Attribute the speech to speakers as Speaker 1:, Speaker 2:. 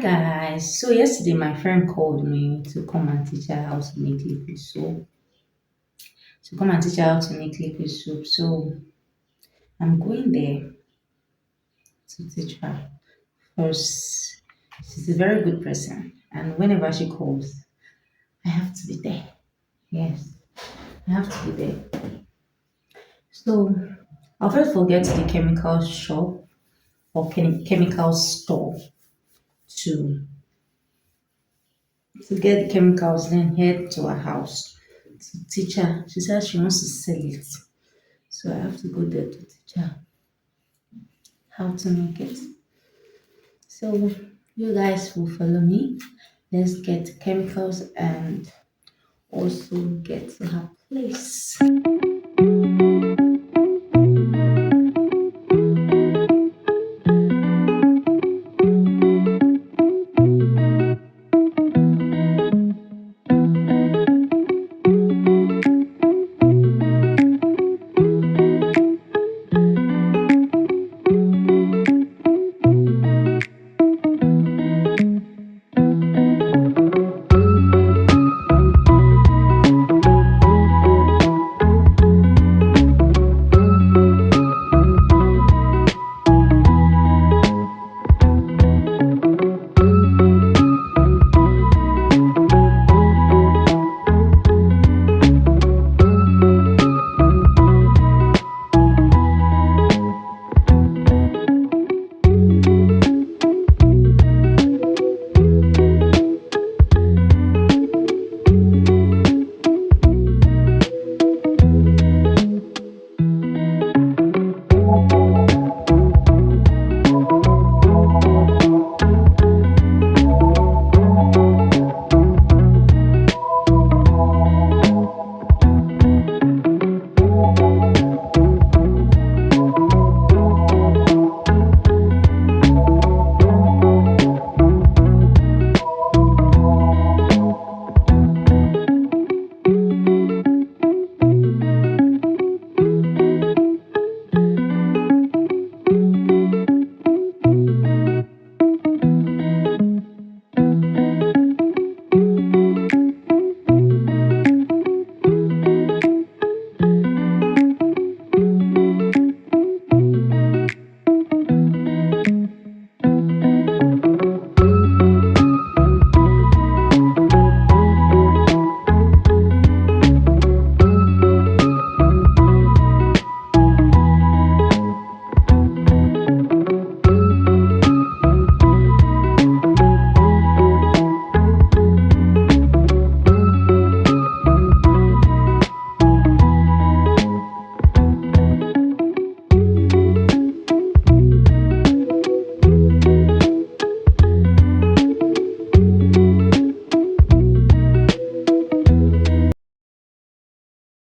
Speaker 1: guys. So yesterday my friend called me to come and teach her how to make liquid soap. To come and teach her how to make liquid soap. So I'm going there to teach her. First, she's a very good person, and whenever she calls, I have to be there. Yes, I have to be there. So I'll first forget the chemical shop or chemical store to to get the chemicals, then head to her house to teach her. She said she wants to sell it. So I have to go there to teach her how to make it. So you guys will follow me. Let's get chemicals and also get to her place.